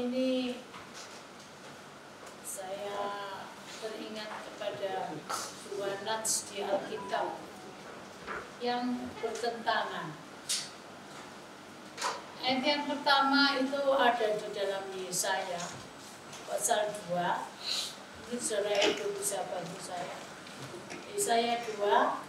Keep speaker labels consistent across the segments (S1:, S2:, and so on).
S1: ini saya teringat kepada dua nats di Alkitab yang bertentangan. Ayat yang pertama itu ada di dalam Yesaya pasal 2. Ini saudara itu bisa bantu saya. Yesaya 2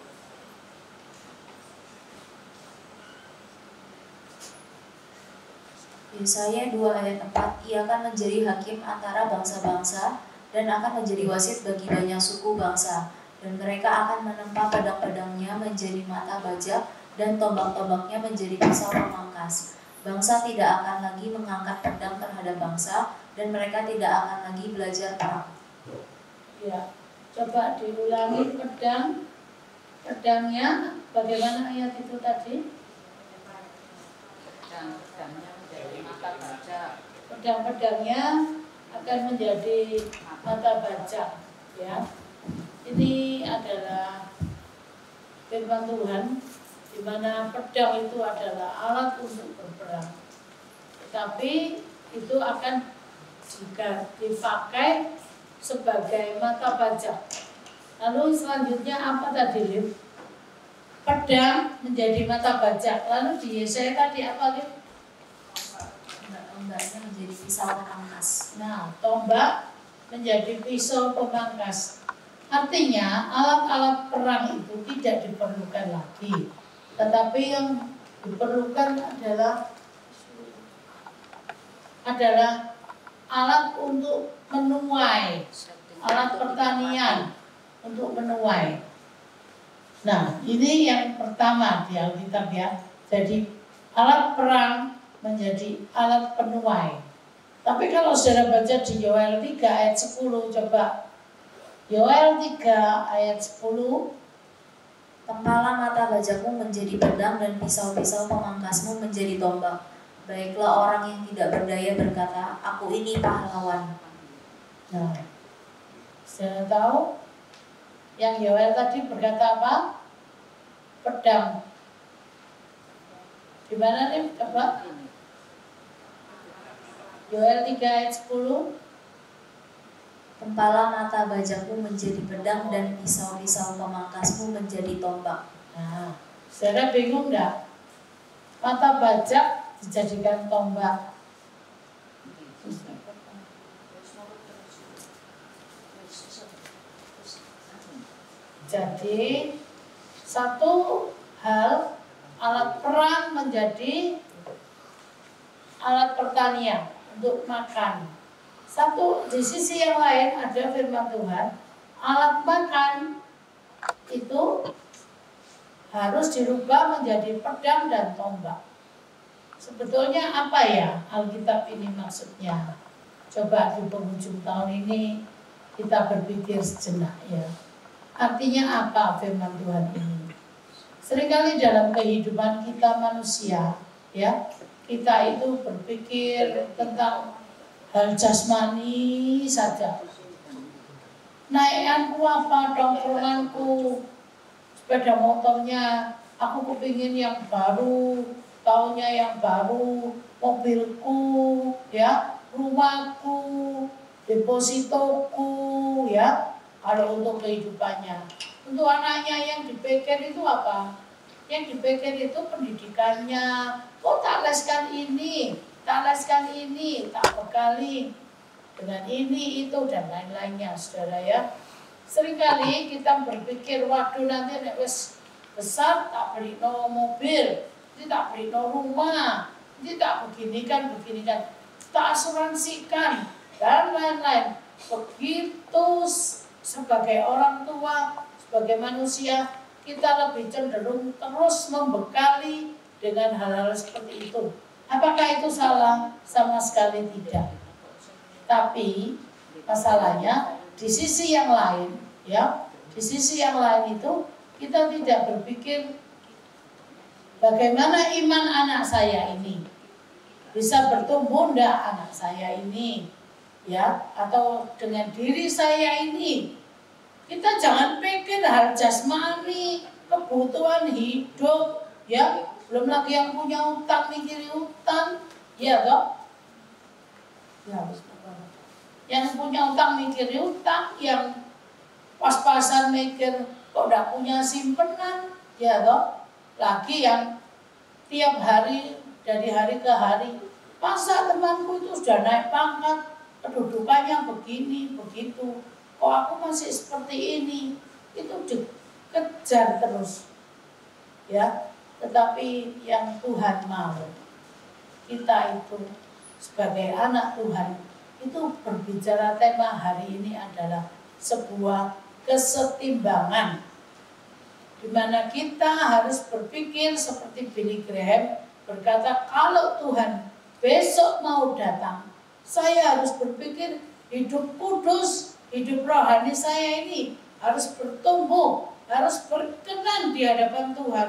S2: Yesaya 2 ayat 4, ia akan menjadi hakim antara bangsa-bangsa dan akan menjadi wasit bagi banyak suku bangsa. Dan mereka akan menempa pedang-pedangnya menjadi mata bajak dan tombak-tombaknya menjadi pisau pemangkas. Bangsa tidak akan lagi mengangkat pedang terhadap bangsa dan mereka tidak akan lagi belajar perang.
S1: Ya, coba diulangi pedangnya bagaimana ayat itu tadi?
S3: Pedangnya menjadi mata bajak.
S1: Pedang-pedangnya akan menjadi mata bajak, ya. Ini adalah firman Tuhan, di mana pedang itu adalah alat untuk berperang. Tetapi itu akan jika dipakai sebagai mata bajak. Lalu selanjutnya apa tadi, Lim? Pedang menjadi mata bajak. Lalu di Yesaya tadi apa, Lim?
S2: Tombaknya menjadi pisau pemangkas.
S1: Nah, tombak menjadi pisau pemangkas. Artinya alat-alat perang itu tidak diperlukan lagi. Tetapi yang diperlukan adalah alat untuk menuai, alat pertanian untuk menuai. Nah, ini yang pertama di Alkitab, ya. Jadi alat perang menjadi alat penuai. Tapi kalau saudara baca di Yoel 3 ayat 10, coba Yoel 3 ayat 10.
S2: Tempalah mata bajakmu menjadi pedang dan pisau-pisau pemangkasmu menjadi tombak. Baiklah orang yang tidak berdaya berkata, aku ini pahlawan.
S1: Nah, saya tahu yang Yoel tadi berkata apa? Pedang. Di mana nih? Coba. Yoel 3 ayat 10.
S2: Tempalah mata bajakmu menjadi pedang dan pisau-pisau pemangkasmu menjadi tombak.
S1: Nah, saudara bingung enggak? Mata bajak dijadikan tombak. Jadi satu hal, alat perang menjadi alat pertanian untuk makan. Satu, di sisi yang lain ada firman Tuhan, alat makan itu harus dirubah menjadi pedang dan tombak. Sebetulnya apa ya Alkitab ini maksudnya? Coba di penghujung tahun ini kita berpikir sejenak, ya. Artinya apa firman Tuhan ini? Seringkali dalam kehidupan kita manusia, ya, kita itu berpikir tentang hal jasmani saja. Naikanku apa, tongkronganku, sepeda motornya, aku kepingin yang baru, tahunnya yang baru, mobilku, ya, rumahku, depositoku, ya, kalau untuk kehidupannya. Untuk anaknya yang dipikir itu apa? Yang dipikir itu pendidikannya. Oh, tak leskan ini, tak leskan ini, tak bekali dengan ini, itu, dan lain-lainnya, saudara, ya. Seringkali kita berpikir, waduh nanti nek wis besar tak beli no mobil, ini tak beli no rumah, ini tak beginikan, tak asuransikan, dan lain-lain. Begitu sebagai orang tua, sebagai manusia, kita lebih cenderung terus membekali dengan hal-hal seperti itu. Apakah itu salah? Sama sekali tidak. Tapi masalahnya di sisi yang lain, ya, di sisi yang lain itu kita tidak berpikir bagaimana iman anak saya ini bisa bertumbuh enggak anak saya ini, ya, atau dengan diri saya ini. Kita jangan pikir hal jasmani, kebutuhan hidup, ya, belum lagi yang punya utang, mikirin utang, ya toh. Ya, yang punya utang mikir utang, yang pas-pasan mikir kok udah punya simpenan, ya toh. Lagi yang tiap hari dari hari ke hari, masa temanku itu sudah naik pangkat, kedudukannya begini begitu, kok aku masih seperti ini. Itu dikejar terus, ya. Tetapi yang Tuhan mau, kita itu sebagai anak Tuhan itu berbicara, tema hari ini adalah sebuah kesetimbangan, di mana kita harus berpikir seperti Billy Graham berkata, kalau Tuhan besok mau datang, saya harus berpikir hidup kudus, hidup rohani saya ini harus bertumbuh, harus berkenan di hadapan Tuhan.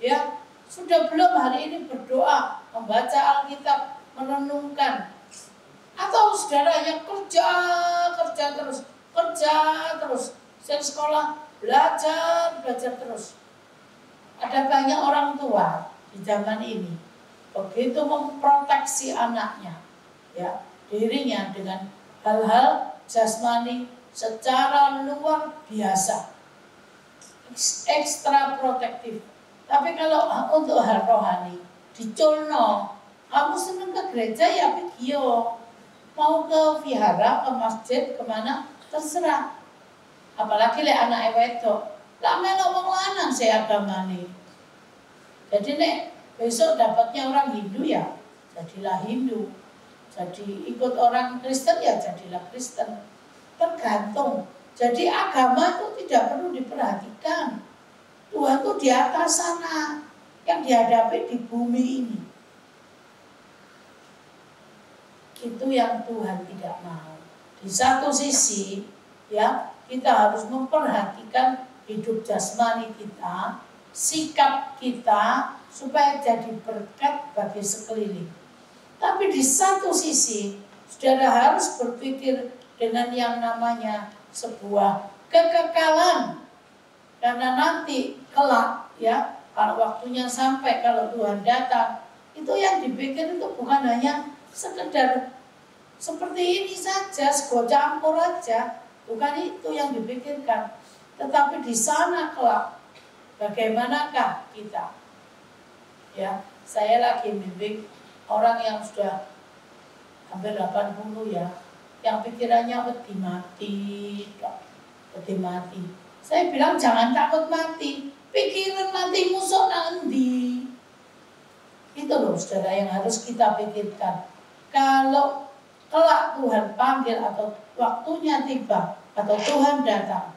S1: Ya, sudah belum hari ini berdoa, membaca Alkitab, merenungkan, atau saudara yang kerja terus, saya sekolah belajar terus. Ada banyak orang tua di zaman ini begitu memproteksi anaknya, ya, dirinya dengan hal-hal jasmani secara luar biasa, ekstra protektif. Tapi kalau untuk hal rohani, diculno, kamu seneng ke gereja ya pikio, mau ke vihara, ke masjid, kemana, terserah. Apalagi le anak wedok, lah melok wong lanang saya agamane. Jadi nek besok dapatnya orang Hindu ya, jadilah Hindu. Jadi ikut orang Kristen ya jadilah Kristen. Tergantung. Jadi agama itu tidak perlu diperhatikan. Tuhan itu di atas sana, yang dihadapi di bumi ini. Itu yang Tuhan tidak mau. Di satu sisi, ya, kita harus memperhatikan hidup jasmani kita, sikap kita, supaya jadi berkat bagi sekeliling. Tapi di satu sisi, saudara harus berpikir dengan yang namanya sebuah kekekalan. Karena nanti kelak, ya, kalau waktunya sampai, kalau Tuhan datang, itu yang dipikir itu bukan hanya sekedar seperti ini saja, sego campur aja, bukan itu yang dipikirkan. Tetapi di sana kelak, bagaimanakah kita? Ya, saya lagi bimbing orang yang sudah hampir 80 ya, yang pikirannya peti mati. Saya bilang jangan takut mati, pikiran mati musuh nanti. Itu loh saudara yang harus kita pikirkan. Kalau kelak Tuhan panggil atau waktunya tiba atau Tuhan datang,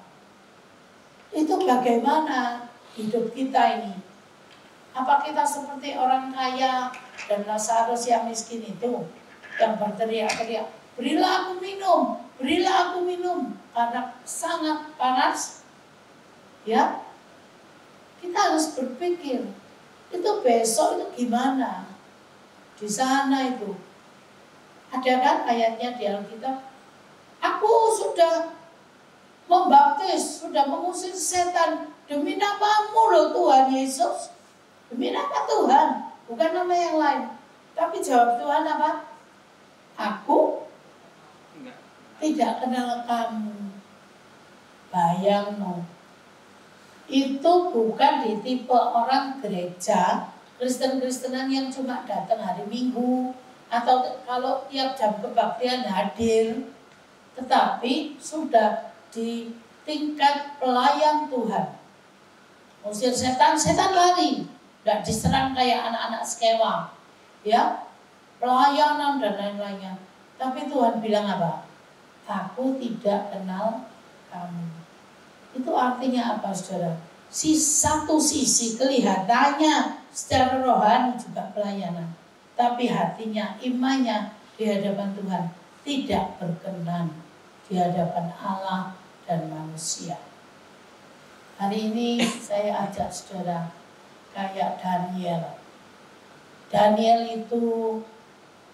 S1: itu bagaimana hidup kita ini? Apa kita seperti orang kaya dan Lazarus yang miskin itu, yang berteriak-teriak, berilah aku minum, karena sangat panas? Ya, kita harus berpikir, itu besok itu gimana? Di sana itu, ada kan ayatnya di Alkitab, aku sudah membaptis, sudah mengusir setan, demi namamu loh Tuhan Yesus. Demi nama Tuhan, bukan nama yang lain. Tapi jawab Tuhan apa? Aku tidak kenal kamu. Bayang no. Itu bukan di tipe orang gereja Kristen-Kristenan yang cuma datang hari Minggu atau kalau tiap jam kebaktian hadir, tetapi sudah di tingkat pelayan Tuhan. Usir setan, setan lari, tidak diserang kayak anak-anak sekewa, ya, pelayanan dan lain-lainnya. Tapi Tuhan bilang apa? Aku tidak kenal kamu. Itu artinya apa saudara? Satu sisi kelihatannya secara rohani juga pelayanan, tapi hatinya, imannya di hadapan Tuhan tidak berkenan di hadapan Allah dan manusia. Hari ini saya ajak saudara kayak Daniel. Daniel itu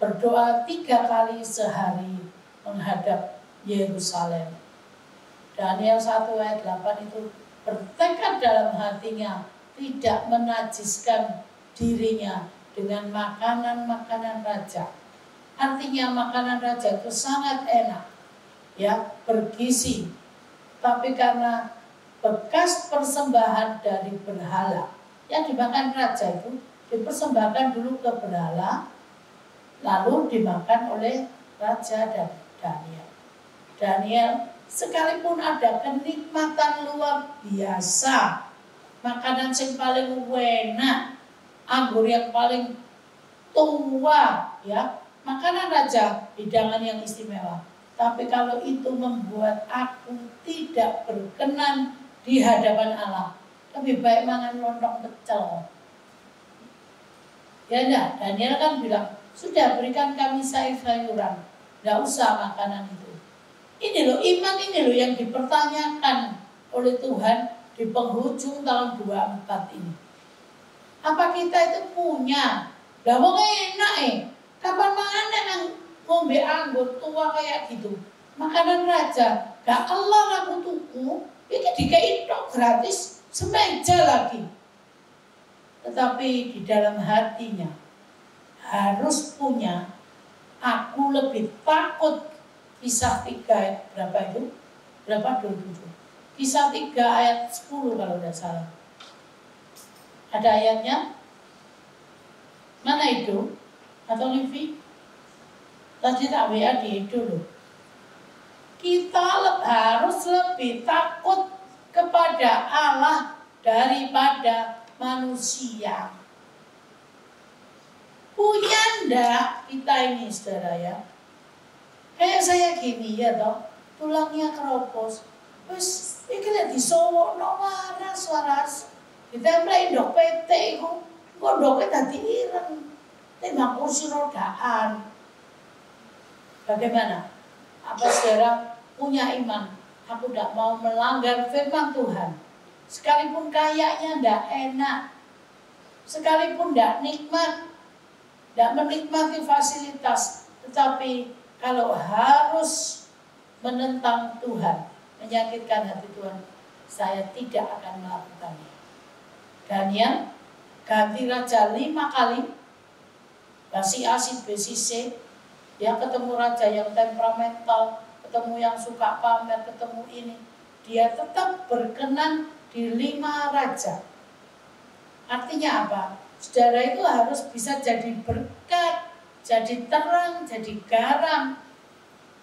S1: berdoa 3 kali sehari menghadap Yerusalem. Daniel 1 ayat 8 itu bertekad dalam hatinya tidak menajiskan dirinya dengan makanan-makanan raja. Artinya makanan raja itu sangat enak, ya, bergizi. Tapi karena bekas persembahan dari berhala yang dimakan raja itu dipersembahkan dulu ke berhala, lalu dimakan oleh raja dan Daniel. Daniel, sekalipun ada kenikmatan luar biasa, makanan yang paling enak, anggur yang paling tua, ya, makanan raja, hidangan yang istimewa. Tapi kalau itu membuat aku tidak berkenan di hadapan Allah, lebih baik mangan lontong pecel. Ya enggak, Daniel kan bilang, sudah berikan kami sayur-sayuran, enggak usah makanan itu. Ini loh, iman ini loh yang dipertanyakan oleh Tuhan di penghujung tahun 24 ini. Apa kita itu punya? Lah wong enak kapan mana yang ngombe anggur tua kayak gitu? Makanan raja, gak kelar aku tuku, ini dikei tok gratis, semeja lagi. Tetapi di dalam hatinya harus punya, aku lebih takut. Kisah 3 berapa itu? Berapa 27? Kisah 3 ayat 10 kalau tidak salah. Ada ayatnya? Mana itu? Atau Livi? Tadi tak WA di itu loh. Kita harus lebih takut kepada Allah daripada manusia. Punya ndak kita ini saudara ya? Kayak saya gini ya toh, tulangnya keropos. Wes iki lek disowokno waras. Ditempelin dok PT iku, kok doknya dadi ireng. Tembak kursi rodaan. Bagaimana? Apa saudara punya iman? Aku tidak mau melanggar firman Tuhan. Sekalipun kayaknya tidak enak, sekalipun tidak nikmat, tidak menikmati fasilitas, tetapi kalau harus menentang Tuhan, menyakitkan hati Tuhan, saya tidak akan melakukannya. Daniel ganti raja 5 kali, basi A, B, C, dia ketemu raja yang temperamental, ketemu yang suka pamer, ketemu ini, dia tetap berkenan di 5 raja. Artinya apa? Saudara itu harus bisa jadi berkat, jadi terang, jadi garam.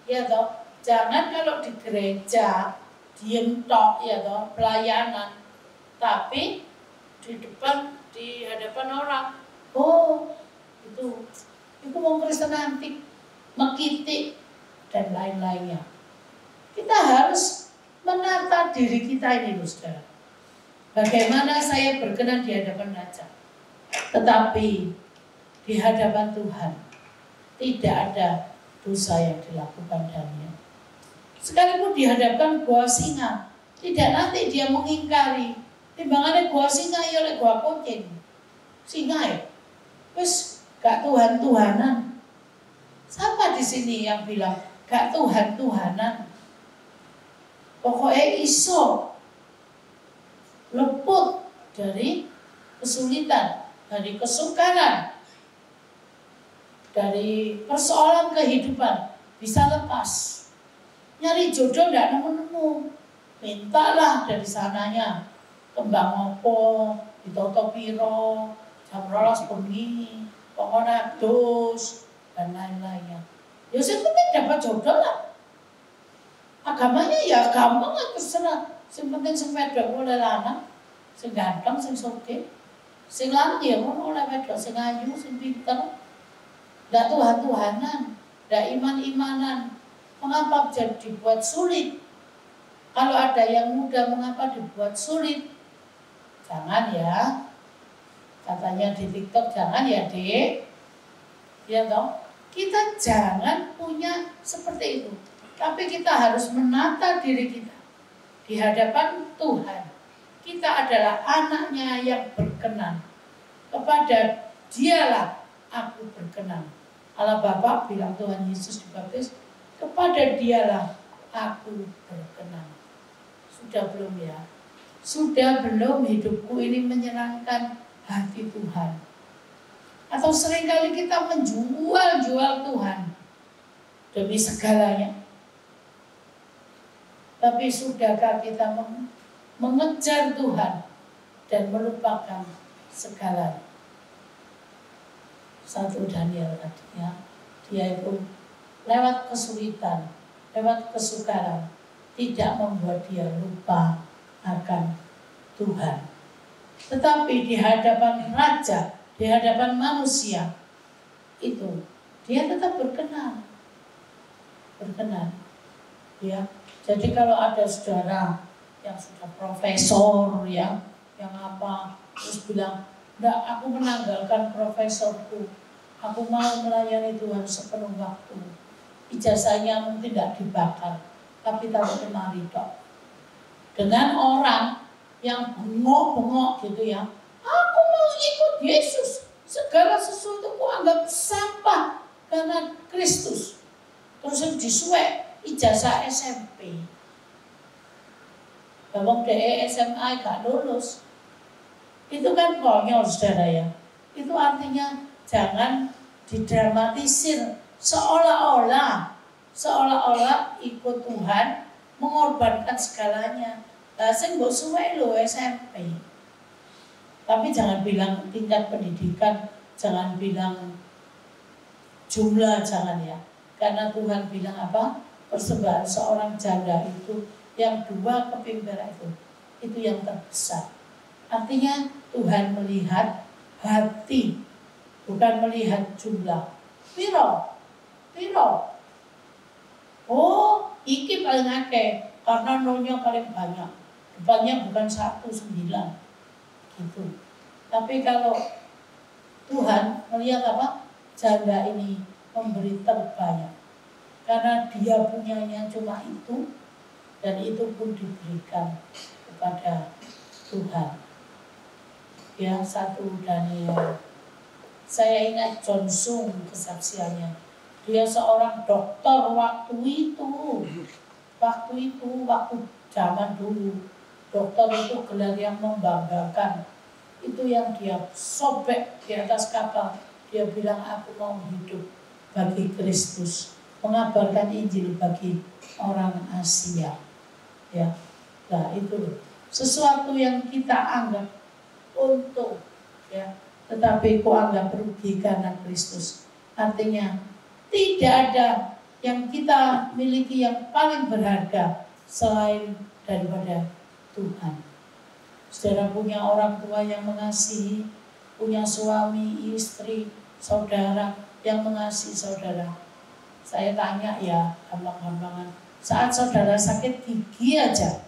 S1: Ya toh, jangan kalau di gereja diem tok ya toh, pelayanan. Tapi di hadapan orang, oh itu wong Kristen antik, mekitik dan lain-lainnya. Kita harus menata diri kita ini, saudara. Bagaimana saya berkenan di hadapan raja, tetapi di hadapan Tuhan tidak ada dosa yang dilakukan Daniel. Sekalipun dihadapkan gua singa, tidak nanti dia mengingkari. Timbangannya gua singa ya oleh gua kucing. Singa ya, wes gak Tuhan-Tuhanan. Siapa di sini yang bilang gak Tuhan-Tuhanan? Pokoknya iso leput dari kesulitan, dari kesukaran, dari persoalan kehidupan, bisa lepas. Nyari jodoh tidak nemu-nemu, mintalah dari sananya. Kembang opo, ditoto piro, jam 12 bengi, pokoknya dos, dan lain-lainnya. Ya saya penting dapat jodoh lah. Agamanya ya gampang lah, terserah. Yang penting sing wedok oleh lanang, sing ganteng, sing sugih, sing lanang ya ngono oleh wedok, sing ayu, sing pinter. Ndak Tuhan-Tuhanan, ndak iman-imanan. Mengapa jadi dibuat sulit? Kalau ada yang mudah, mengapa dibuat sulit? Jangan ya. Katanya di TikTok, jangan ya dek. Ya toh, kita jangan punya seperti itu. Tapi kita harus menata diri kita di hadapan Tuhan. Kita adalah anaknya yang berkenan. Kepada dialah aku berkenan. Allah Bapa bilang Tuhan Yesus dibaptis, kepada dialah aku berkenan. Sudah belum ya? Sudah belum hidupku ini menyenangkan hati Tuhan? Atau seringkali kita menjual-jual Tuhan. demi segalanya. Tapi sudahkah kita mengejar Tuhan dan melupakan segalanya? 1 Daniel artinya dia itu lewat kesulitan, lewat kesukaran, tidak membuat dia lupa akan Tuhan. Tetapi di hadapan raja, di hadapan manusia, itu dia tetap berkenan. Ya. Jadi kalau ada saudara yang sudah profesor ya, yang apa, terus bilang, "Enggak, aku menanggalkan profesorku. Aku mau melayani Tuhan sepenuh waktu." Ijazahnya mungkin tidak dibakar, tapi taruh lemari tok. Dengan orang yang bengok-bengok gitu ya, "Aku mau ikut Yesus. Segala sesuatu ku anggap sampah karena Kristus." Terus disuwek ijazah SMP. Bawang DE SMA gak lulus. Itu kan konyol saudara ya. Itu artinya jangan didramatisir seolah-olah ikut Tuhan mengorbankan segalanya. Lah sing mbok suwe lho SMP. Tapi jangan bilang tingkat pendidikan, jangan bilang jumlah, jangan ya. Karena Tuhan bilang apa? Persembahan seorang janda itu yang 2 keping perak itu yang terbesar. Artinya Tuhan melihat hati, bukan melihat jumlah. Piro? Oh, iki paling akeh karena nolnya paling banyak. Depannya bukan 19 gitu. Tapi kalau Tuhan melihat apa? Janda ini memberi terbanyak. Karena dia punyanya cuma itu, dan itu pun diberikan kepada Tuhan. Ya, 1 Daniel. Saya ingat John Sung kesaksiannya. Dia seorang dokter waktu zaman dulu. Dokter itu gelar yang membanggakan. Itu yang dia sobek di atas kapal. Dia bilang, "Aku mau hidup bagi Kristus, mengabarkan Injil bagi orang Asia." Ya, nah itu sesuatu yang kita anggap untung, ya, tetapi ku anggap rugi karena Kristus. Artinya tidak ada yang kita miliki yang paling berharga selain daripada Tuhan. Saudara punya orang tua yang mengasihi, punya suami, istri, saudara yang mengasihi saudara. Saya tanya ya, gampang-gampangan. Saat saudara sakit gigi aja,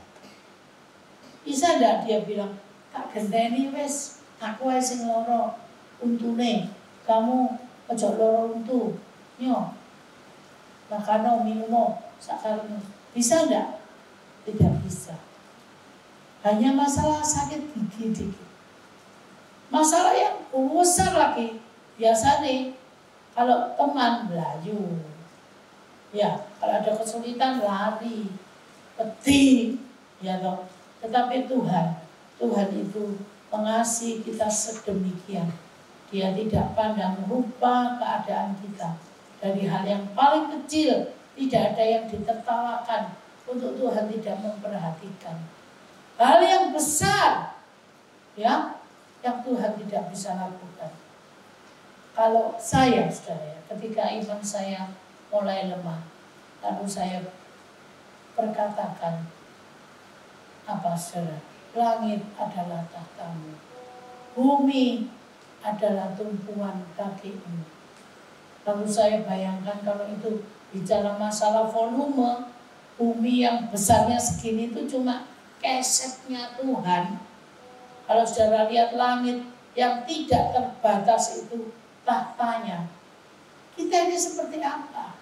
S1: bisa enggak dia bilang, "Tak genteni wes, aku ae sing loro, untune, kamu ojo loro untu, nyo, makano minumo, sakaremu." Bisa enggak? Tidak bisa. Hanya masalah sakit gigi dikit. Masalah yang besar lagi, biasanya kalau teman belayu, ya, kalau ada kesulitan lari, pedih, ya toh. Tetapi Tuhan itu mengasihi kita sedemikian. Dia tidak pandang rupa keadaan kita. Dari hal yang paling kecil, tidak ada yang ditertawakan. Untuk Tuhan tidak memperhatikan. Hal yang besar, ya, yang Tuhan tidak bisa lakukan. Kalau saya, saudara, ketika iman saya mulai lemah, lalu saya perkatakan, apa saudara? Langit adalah tahtamu, bumi adalah tumpuan kakimu. Lalu saya bayangkan kalau itu bicara masalah volume, bumi yang besarnya segini itu cuma kesetnya Tuhan. Kalau saudara lihat langit yang tidak terbatas itu tahtanya, kita ini seperti apa?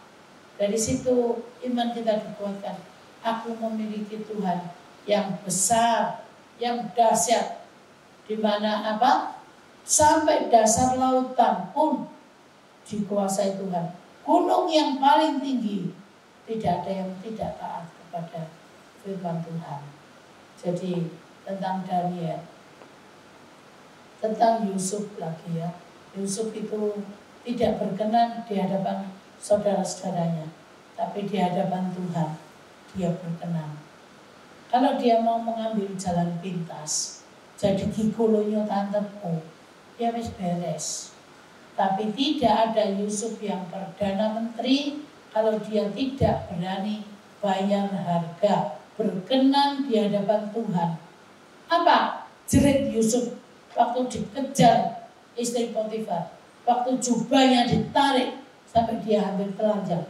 S1: Dari situ iman kita dikuatkan. Aku memiliki Tuhan yang besar, yang dahsyat, di mana apa? Sampai dasar lautan pun dikuasai Tuhan. Gunung yang paling tinggi, tidak ada yang tidak taat kepada firman Tuhan. Jadi tentang Daniel, tentang Yusuf lagi ya. Yusuf itu tidak berkenan di hadapan saudara-saudaranya. Tapi di hadapan Tuhan, dia berkenan. Kalau dia mau mengambil jalan pintas, jadi gigolonya tanteku, ya wis beres. Tapi tidak ada Yusuf yang Perdana Menteri kalau dia tidak berani bayar harga, berkenan di hadapan Tuhan. Apa? Jerit Yusuf waktu dikejar istri Potifar, waktu jubahnya ditarik sampai dia hampir telanjang.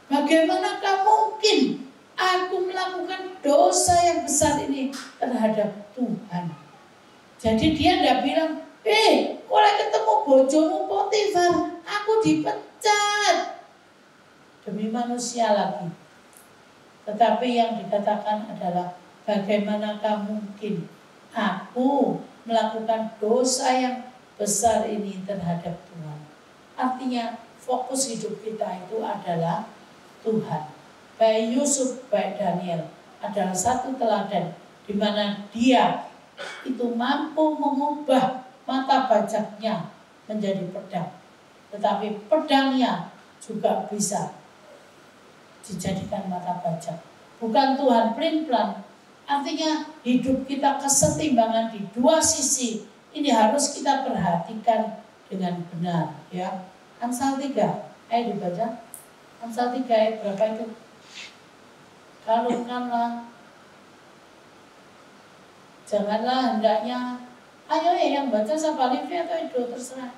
S1: Bagaimanakah mungkin aku melakukan dosa yang besar ini terhadap Tuhan? Jadi dia tidak bilang, oleh ketemu bojomu Potifar, aku dipecat. Demi manusia lagi. Tetapi yang dikatakan adalah, bagaimanakah mungkin aku melakukan dosa yang besar ini terhadap Tuhan. Artinya fokus hidup kita itu adalah Tuhan. Baik Yusuf, baik Daniel adalah satu teladan di mana dia itu mampu mengubah mata bajaknya menjadi pedang. Tetapi pedangnya juga bisa dijadikan mata bajak. Bukan Tuhan pelin-pelan. Artinya hidup kita kesetimbangan di dua sisi. Ini harus kita perhatikan dengan benar. Ya. Amsal 3, ayo dibaca. Amsal 3 ayat berapa itu? Kalungkanlah, janganlah hendaknya. Ayo yang baca siapa, Livi atau Edo, terserah.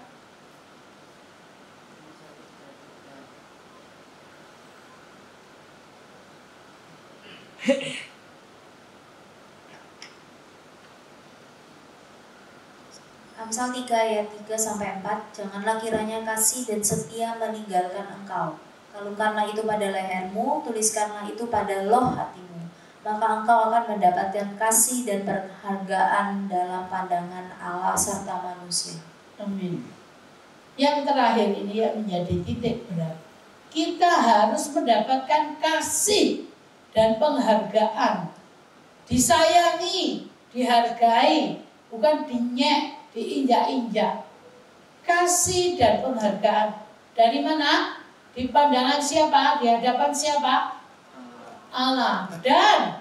S2: Amsal 3 ayat 3-4, janganlah kiranya kasih dan setia meninggalkan engkau. Kalungkanlah itu pada lehermu, tuliskanlah itu pada loh hatimu. Maka engkau akan mendapatkan kasih dan penghargaan dalam pandangan Allah serta manusia.
S1: Amin. Yang terakhir ini yang menjadi titik berat. Kita harus mendapatkan kasih dan penghargaan. Disayangi, dihargai, bukan dinyek, diinjak-injak. Kasih dan penghargaan. Dari mana? Di pandangan siapa? Di hadapan siapa? Allah. Dan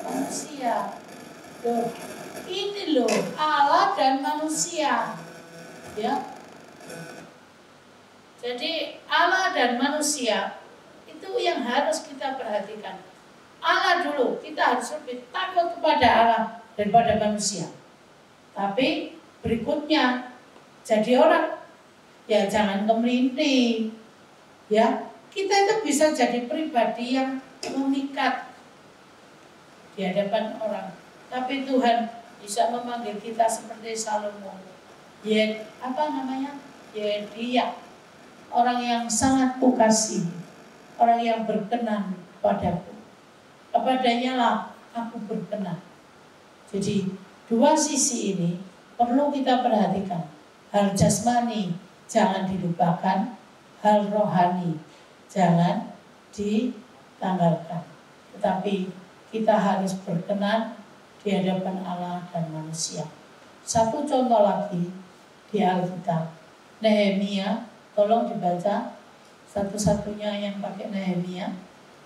S1: manusia. Loh, ini loh, Allah dan manusia. Ya. Jadi Allah dan manusia itu yang harus kita perhatikan. Allah dulu, kita harus lebih takut kepada Allah daripada manusia. Tapi berikutnya, jadi orang, ya jangan kemelinting. Ya, kita itu bisa jadi pribadi yang memikat di hadapan orang. Tapi Tuhan bisa memanggil kita seperti Salomo. Ya, apa namanya? Ya, dia orang yang sangat kukasihi, orang yang berkenan padaku. Kepadanya lah aku berkenan. Jadi dua sisi ini perlu kita perhatikan. Hal jasmani jangan dilupakan, hal rohani jangan ditanggalkan. Tetapi kita harus berkenan di hadapan Allah dan manusia. Satu contoh lagi di Alkitab, Nehemia, tolong dibaca satu-satunya yang pakai Nehemia.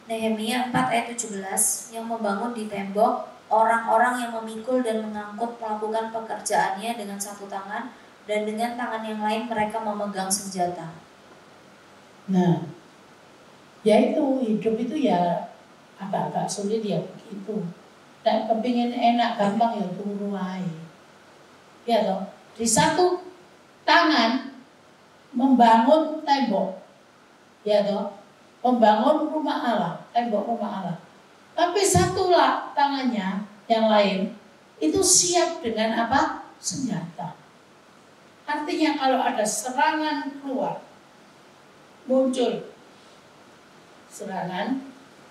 S2: Nehemia 4 ayat 17, yang membangun di tembok, orang-orang yang memikul dan mengangkut melakukan pekerjaannya dengan satu tangan, dan dengan tangan yang lain mereka memegang senjata. Nah,
S1: ya itu hidup itu ya agak-agak sulit ya begitu. Dan kepingin enak gampang ya turu aja. Ya toh, di satu tangan membangun tembok, ya toh, membangun rumah Allah, tembok rumah Allah. Tapi satulah tangannya yang lain itu siap dengan apa? Senjata. Artinya kalau ada serangan keluar, muncul serangan,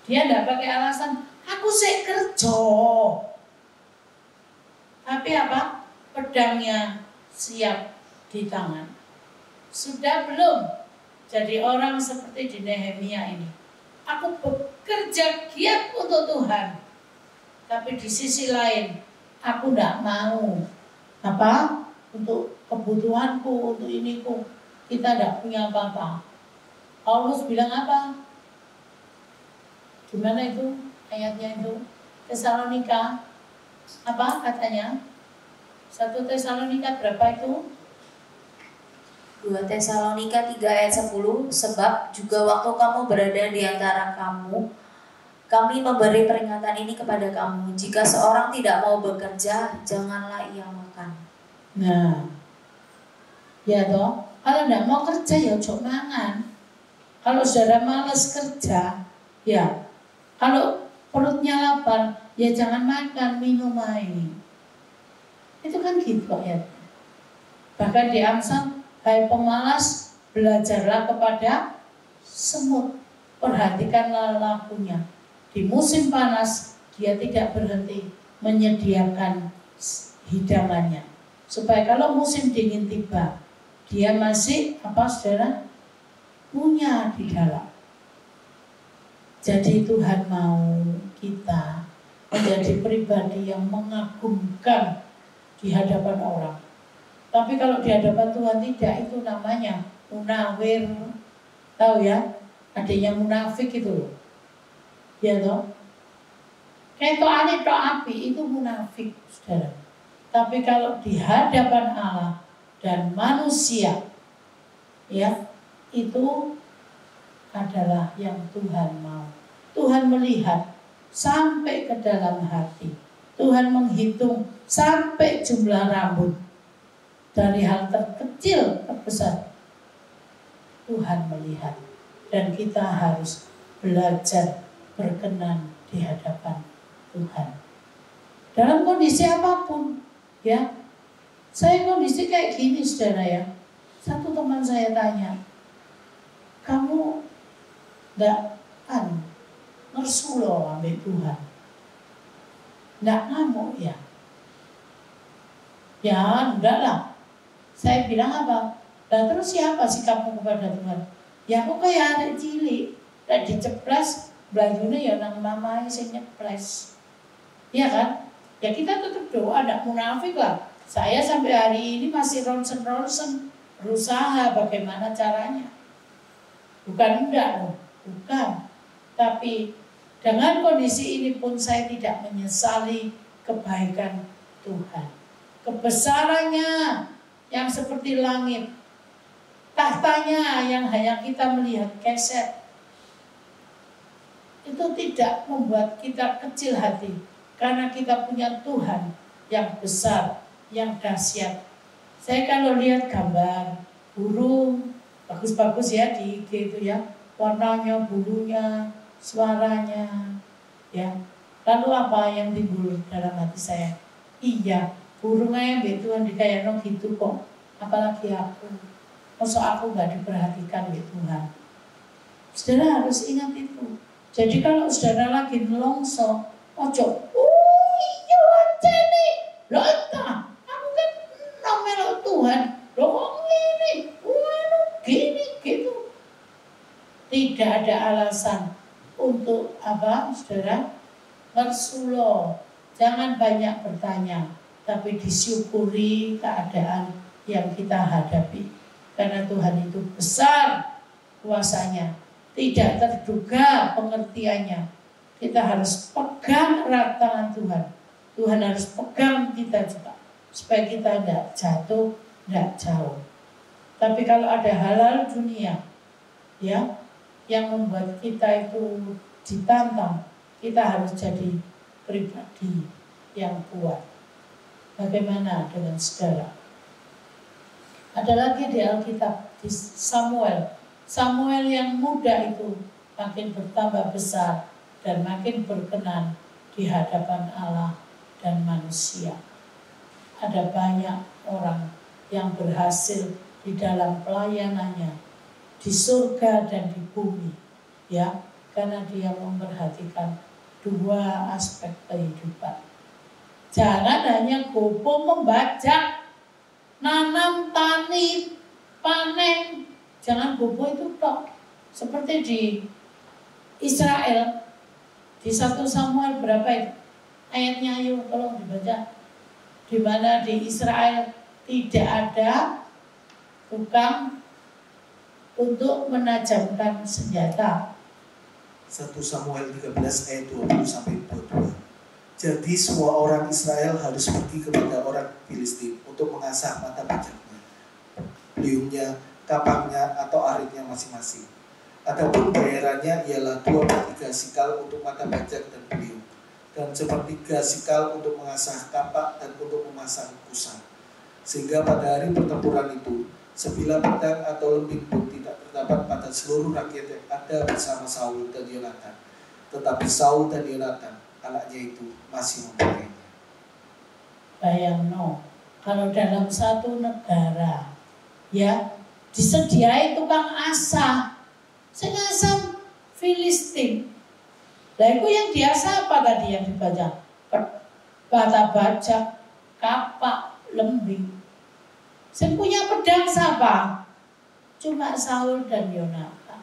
S1: dia tidak pakai alasan, aku sik kerja. Tapi apa? Pedangnya siap di tangan. Sudah belum jadi orang seperti di Nehemia ini? Aku bekerja giat untuk Tuhan. Tapi di sisi lain, aku tidak mau apa? Untuk kebutuhanku, untuk iniku. Kita tidak punya apa-apa. Paulus bilang apa? Gimana itu ayatnya itu? Tesalonika apa katanya? 1 Tesalonika berapa itu?
S2: 2 Tesalonika 3 ayat 10, sebab juga waktu kamu berada di antara kamu, kami memberi peringatan ini kepada kamu, jika seorang tidak mau bekerja, janganlah ia makan.
S1: Nah, ya toh, kalau tidak mau kerja ya ojo mangan. Kalau saudara malas kerja, ya, kalau perutnya lapar, ya jangan makan, minum air. Itu kan gitu ya. Bahkan di Amsal, hai pemalas, belajarlah kepada semut, perhatikanlah lakunya. Di musim panas, dia tidak berhenti menyediakan hidangannya. Supaya kalau musim dingin tiba, dia masih, saudara, punya di dalam. Jadi Tuhan mau kita menjadi pribadi yang mengagumkan di hadapan orang. Tapi kalau di hadapan Tuhan tidak, itu namanya munawir. Tahu ya, adanya munafik itu loh. Ya toh. Kayak to'ane tok api itu munafik, saudara. Tapi kalau di hadapan Allah dan manusia, ya, itu adalah yang Tuhan mau. Tuhan melihat sampai ke dalam hati. Tuhan menghitung sampai jumlah rambut. Dari hal terkecil terbesar, Tuhan melihat. Dan kita harus belajar berkenan di hadapan Tuhan. Dalam kondisi apapun, ya. Saya kondisi kayak gini, saudara ya. Satu teman saya tanya, kamu enggak ngersulo ambil Tuhan? Enggak ngamuk ya? Ya, enggak lah. Saya bilang apa? Nah terus siapa sikapmu kepada Tuhan? Ya aku kayak anak cilik, dan diceplas, belajunya ya nang mamai saya nyeples. Iya kan? Ya kita tetap doa, tidak munafik lah. Saya sampai hari ini masih ronsen-ronsen, berusaha bagaimana caranya. Bukan enggak loh, bukan. Tapi dengan kondisi ini pun saya tidak menyesali kebaikan Tuhan. Kebesarannya yang seperti langit, tahtanya yang hanya kita melihat keset, itu tidak membuat kita kecil hati, karena kita punya Tuhan yang besar, yang dahsyat. Saya kalau lihat gambar burung, bagus-bagus ya di IG itu ya, warnanya, bulunya, suaranya, ya. Lalu apa yang timbul dalam hati saya? Iya, burungnya yang Tuhan dikayano gitu kok, apalagi aku. Masa aku gak diperhatikan oleh Tuhan. Saudara harus ingat itu. Jadi kalau saudara lagi nelongso, ojo, iya aja nih, lo entah, aku kan nomelok Tuhan, lo kok gini, gini, gitu. Tidak ada alasan untuk saudara? Ngersulo. Jangan banyak bertanya, tapi disyukuri keadaan yang kita hadapi. Karena Tuhan itu besar kuasanya, tidak terduga pengertiannya. Kita harus pegang erat tangan Tuhan. Tuhan harus pegang kita juga, supaya kita tidak jatuh, tidak jauh. Tapi kalau ada hal-hal dunia, ya, yang membuat kita itu ditantang, kita harus jadi pribadi yang kuat. Bagaimana dengan saudara? Ada lagi di Alkitab, di Samuel. Samuel yang muda itu makin bertambah besar dan makin berkenan di hadapan Allah dan manusia. Ada banyak orang yang berhasil di dalam pelayanannya di surga dan di bumi, ya, karena dia memperhatikan dua aspek kehidupan. Jangan hanya gopo membajak, nanam, tani, panen. Jangan gopo itu tok. Seperti di Israel, di 1 Samuel berapa itu? Ayatnya ayo tolong dibaca. Di mana di Israel tidak ada tukang untuk menajamkan senjata.
S4: 1 Samuel 13 ayat 20-22. Jadi semua orang Israel harus pergi kepada orang Filistin untuk mengasah mata pajaknya, beliungnya, kapangnya atau aritnya masing-masing. Adapun bayarannya ialah 2/3 sikal untuk mata pajak dan beliung, dan 1/3 sikal untuk mengasah kapak dan untuk memasang pusat. Sehingga pada hari pertempuran itu, sebilah pedang atau lembing pun tidak terdapat pada seluruh rakyat yang ada bersama Saul dan Yonatan. Tetapi Saul dan Yonatan, anaknya itu, masih memakainya.
S1: Bayangno, kalau dalam satu negara, ya, disediai tukang asah, sing asah Filistin. Nah itu yang diasah apa tadi yang dibaca? Bata bajak, kapak, lembing. Sing punya pedang siapa? Cuma Saul dan Yonatan.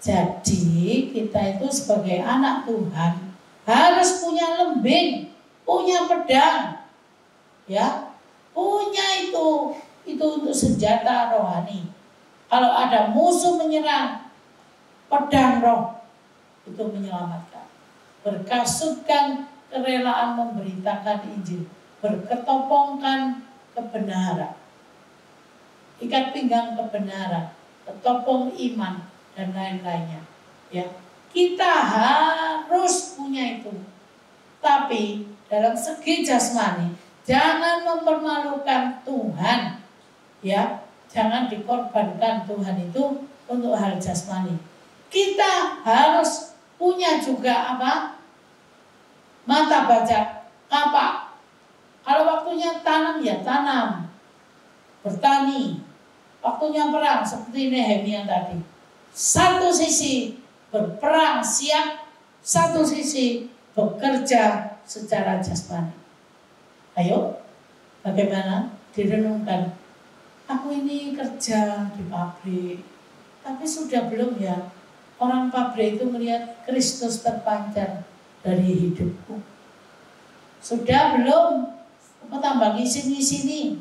S1: Jadi kita itu sebagai anak Tuhan harus punya lembing, punya pedang, ya, punya itu untuk senjata rohani. Kalau ada musuh menyerang, pedang roh itu menyelamatkan. Berkasutkan kerelaan memberitakan Injil, berketopongkan kebenaran, ikat pinggang kebenaran, ketopong iman dan lain-lainnya. Ya, kita harus punya itu. Tapi dalam segi jasmani, jangan mempermalukan Tuhan. Ya, jangan dikorbankan Tuhan itu untuk hal jasmani. Kita harus punya juga apa? Mata bajak, kapak. Kalau waktunya tanam ya tanam, bertani. Waktunya perang seperti Nehemia tadi. Satu sisi berperang siap, satu sisi bekerja secara jasmani. Ayo, bagaimana? Direnungkan. Aku ini kerja di pabrik, tapi sudah belum ya orang pabrik itu melihat Kristus terpancar dari hidupku? Sudah belum? Apa tambah ngisi-ngisi?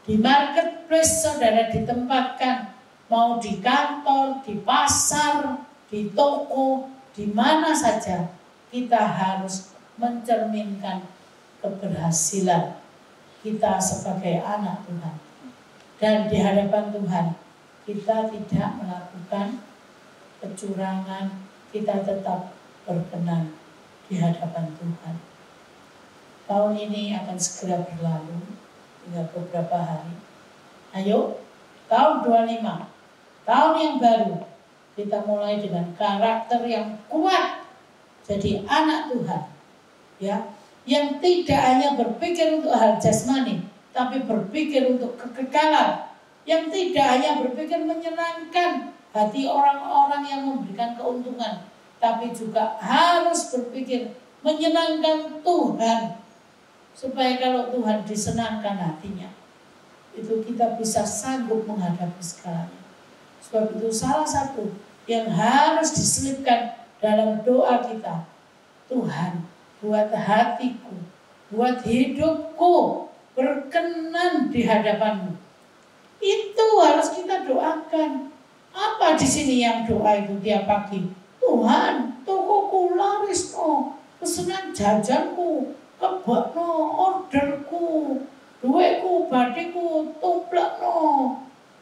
S1: Di marketplace saudara ditempatkan, mau di kantor, di pasar, di toko, di mana saja, kita harus mencerminkan keberhasilan kita sebagai anak Tuhan. Dan di hadapan Tuhan, kita tidak melakukan kecurangan, kita tetap berkenan di hadapan Tuhan. Tahun ini akan segera berlalu, tinggal beberapa hari. Ayo, tahun 25, tahun yang baru, kita mulai dengan karakter yang kuat, jadi anak Tuhan, ya, yang tidak hanya berpikir untuk hal jasmani, tapi berpikir untuk kekekalan, yang tidak hanya berpikir menyenangkan hati orang-orang yang memberikan keuntungan, tapi juga harus berpikir menyenangkan Tuhan, supaya kalau Tuhan disenangkan hatinya, itu kita bisa sanggup menghadapi segalanya. Sebab itu salah satu yang harus diselipkan dalam doa kita, Tuhan, buat hatiku, buat hidupku berkenan di hadapan-Mu. Itu harus kita doakan. Apa di sini yang doa itu tiap pagi? Tuhan, tokoku laris no, pesanan jajanku, kebakno, orderku, duitku, badiku, tumplakno.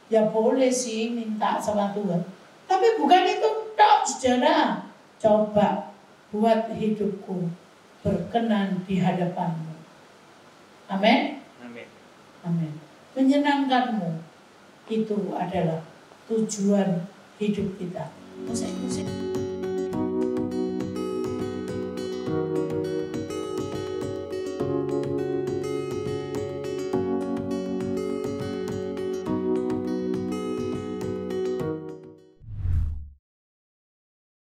S1: Ya boleh sih minta sama Tuhan. Tapi bukan itu tok, saudara. Coba buat hidupku berkenan di hadapan-Mu. Amin.
S5: Amin.
S1: Amin. Menyenangkan-Mu itu adalah tujuan hidup kita. Musik-musik.